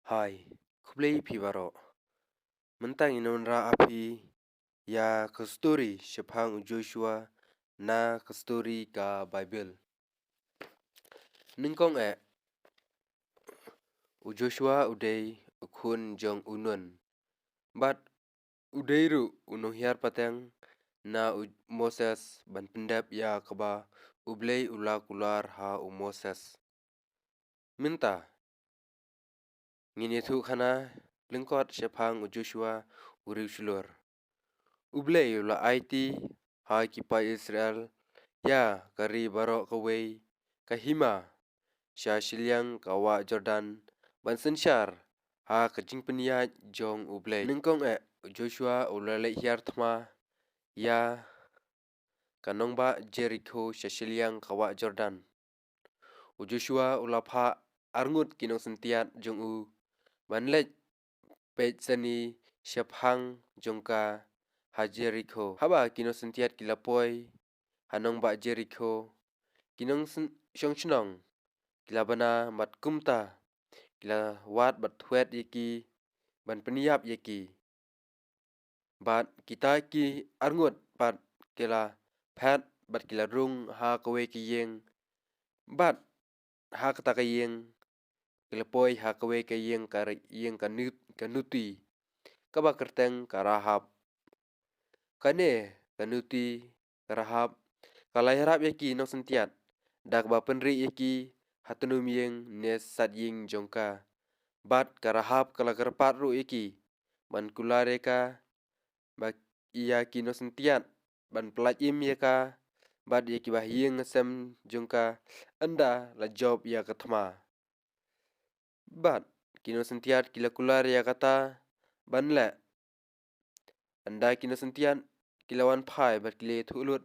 Hai, kublai pi baro. Mentang inonra api ya ke story Shepang Joshua na ke story ka Baibyl. Ningkong Joshua udai ukun jong unun. But udairu unong hiar pateng na Moses ban pendap ya keba ublay ulak ular ha Moses. Minta ngini tu khana lingkot Shepang Joshua uriu shulur. Ublay ula IT ha kipa Israel ya kari barok kawai kahima sya shiliang kawa Jordan ban sensyar ha kajing penia jong ublay ningkong Joshua ulale hiar Thma ya kanongba Jericho sya shiliang kawa Jordan Joshua ulapha arngut kinong sentiat jong ban lej pej sani Shephang jongka ha Jericho haba kinong sentiat kilapoi hanong ba Jericho kinong syong chnong kila bana mat kumta kila wat bat thuet yaki ban peniap yaki bat kita ki arngut bat kila phat bat kila rung ha kawe ki yeng bat ha kata ka yeng kila poi ha kawe ka yeng ka yeng kanuti kaba kerteng karahap kane kanuti karahap kalai harap yaki nong sentiat dak ba penri yaki hatunum yeng nes sat yeng jongka bat karahap kala karpat ru yaki ban kulare ka ba iya kino sentiat ban pelat im yaka bat yaki bah yeng ngesem jongka anda la job ya Thma bat kino sentiat kila kulare ya kata ban le anda kino sentiat kilawan phai bat kile thulut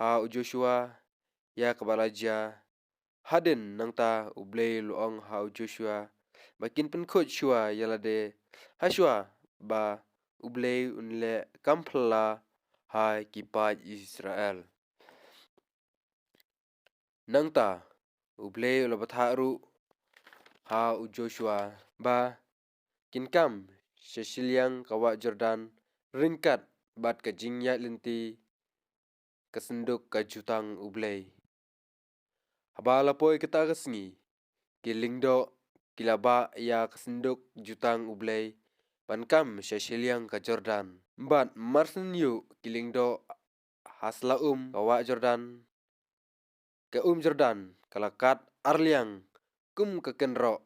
ha Joshua ya kabalaja hadin nangta ublay luong ha Joshua bakin penkhut shua yalade hashua ba ublay unle kampla ha kipa Israel nangta ublay ula batharu ha Joshua ba kinkam shashiliang kawa Jordan ringkat bat kajingya linti kesenduk kajutang ublay habala poi kita kesngi kilingdo kilaba ya kesenduk jutang ublay bankam shashiliang ka Jordan bat marsen yu kilingdo hasla kawa Jordan ke Jordan kalakat arliang kum kekenro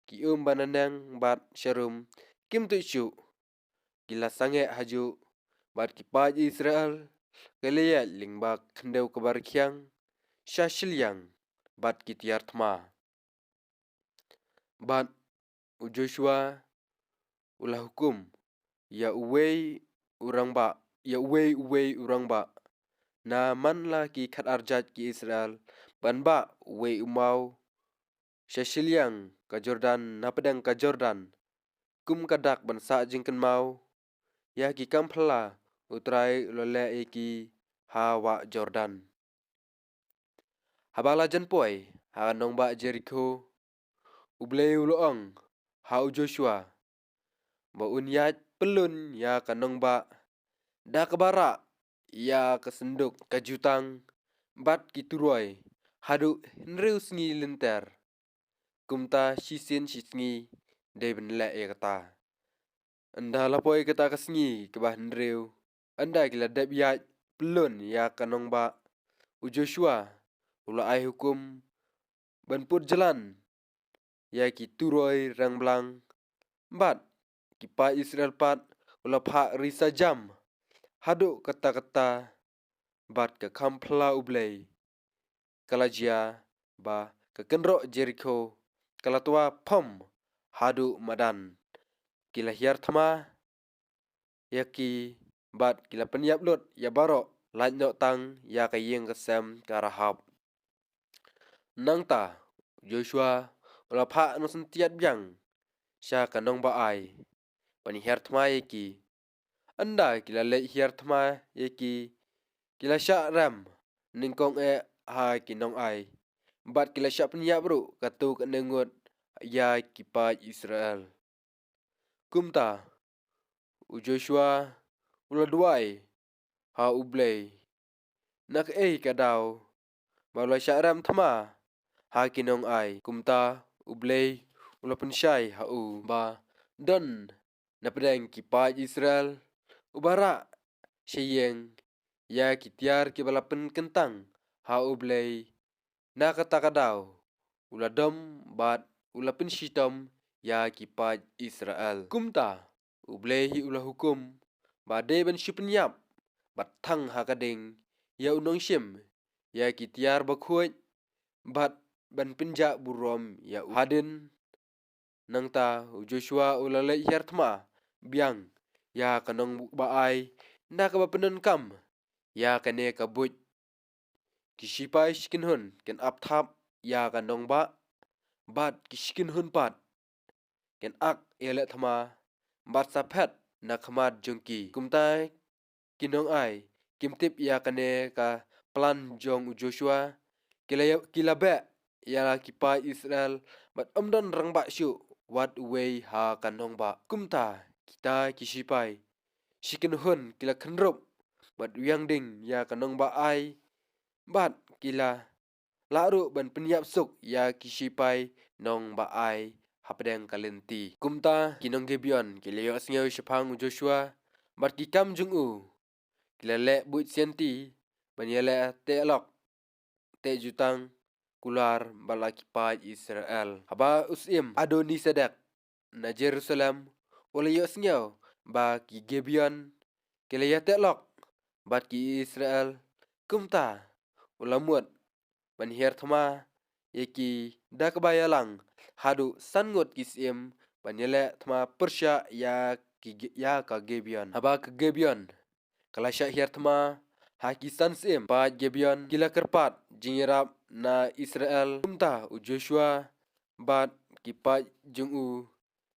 ki bananang bat sharum kim tu shu gila sange haju bat kipa Israel kelaya lingba kendeu kabar kyang shashiliang bat kitiar Thma bat Joshua ulah hukum ya uwei urang ba na manla ki khat arjat ki Israel ban ba uwei umau shashiliang ka Jordan na pedang ka Jordan kum kadak ban sa jingken mau ya ki kampla utrai lole ki hawa Jordan habala janpoi ha nongba Jericho ublay uloong ha Joshua ba unyat pelun ya kanongba da kabara ya kesenduk kajutang bat kituroi hadu nreus ngi lenter kumta shisin shisngi deben le ya kata anda lapoi kata kasngi kebah nreu anda kila deb ya pelun ya kanongba Joshua ula ai hukum ban put jalan ya ki turoi rang blang bat kipa Israel pat ula pha risa jam hadu kata-kata bat ke kampla ublay kalajia ba ke kenro Jericho kalatua pom hadu madan kila hiar Thma yaki bat kila peniap lut ya baro lanyo tang ya ka yeng kesem karahap nangta Joshua ula pha no sentiat byang sya kanong ba ai pani hiar Thma yaki anda kila le hiar Thma yaki kila sya ram ningkong ha kinong ai bat kila sya peniap ru katu kenengut ya kipa Israel. Kumta u Joshua ula duai ha ublei nak kadaw balwa syaram thma ha kinong ai kumta ublei ula pensyai ha u ba don na pedang kipa Israel ubara syeng ya kitiar kibalapen kentang ha ublei na kata kadaw ula dom bat ula penshitom ya kipa Israel. Kumta ublei ula hukum ba de ben syupenyap bat thang ha kading ya unong syem ya kitiar bakhuj bat ban penja burom ya hadin nang ta Joshua ula le hyar thma biang ya kanong baai na ka bapenon kam ya kane kabuj kisipai skin hun ken ap thap ya kanong ba bat kiskin hun pat ken ak ele thma bat saphet na khmat jongki kumtai kinong ai kimtip ya kane ka plan jong Joshua kilabe ya kipa Israel bat omdon rang ba syu wat way ha kanong ba kumta kita kisipai shikin hun kila khenrop bat wiang ding ya kanong ba ai bat kila laru ban penyap suk ya kisipai nong ba ai hapdeng kalenti kumta kinong gebion kilayo asngeu shapang Joshua bat kikam jung u kilale buit sienti banyele te lok te jutang kular bala kipa Israel haba usim adoni sadak na Jerusalem wala yo asngeu ba ki gebion kilaya te lok bat ki Israel kumta wala muat ban her thma yeki dakbayalang hadu sangot kisim banyele thma persya ya ya ka gebion haba ka gebion kalasya her thma hakisan sim pa gebion kila kerpat jingrap na Israel kumta u Joshua bat kipa jungu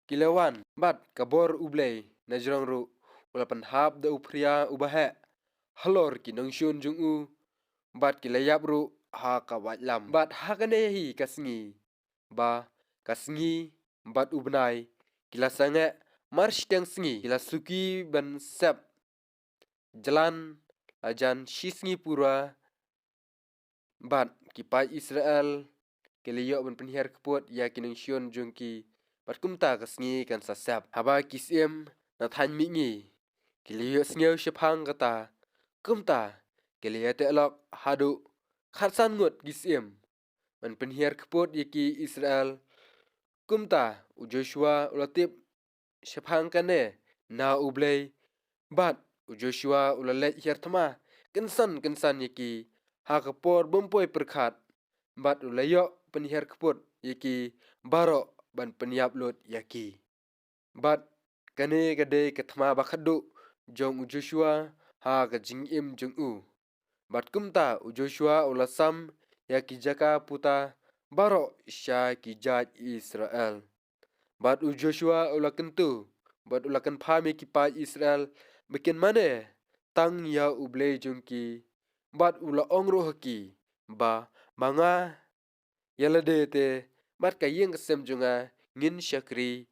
kilawan bat kabor ublei na jrongru wala panhap da upria ubahe halor kinong shun jungu bat kilayap ru ha kawatlam bat hakane hi kasngi ba kasngi bat ubnai kila sange marsh teng sngi kila suki ban sep jalan ajan shisngi pura bat kipa Israel kiliyo ban penhiar keput ya kinong shion jungki bat kumta kasngi kan sasap haba kisim na than mingi kiliyo sngew shapang kata kumta kiliya telok hadu khatsan ngut kisim ban penhiar keput yaki Israel kumta u Joshua ulatip shapang kane na ublei bat u Joshua ulalet hyar thma kensan yaki ha kapor bompoi perkhat bat ulayo penhiar keput yaki baro ban penyap lot yaki bat kane kade kathma bakhadu jong u Joshua ha ka jingim jong u bat kumta u Joshua ulasam yaki jaka puta baro sya ki jaj Israel bat u Joshua ulakentu bat ulakan phame ki pa Israel bikin mane tang ya ublei jongki bat ula ongro haki ba manga yalade te bat kayeng kesem jonga ngin syakri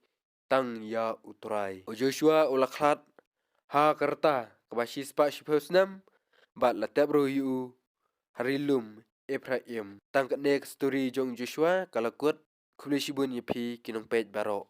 tang ya utrai u Joshua ula khat ha karta kabashis pa shipusnam bat latep ro yu harilum Ephraim tang next story jong Joshua kalakut khulishibun yipi kinong page baro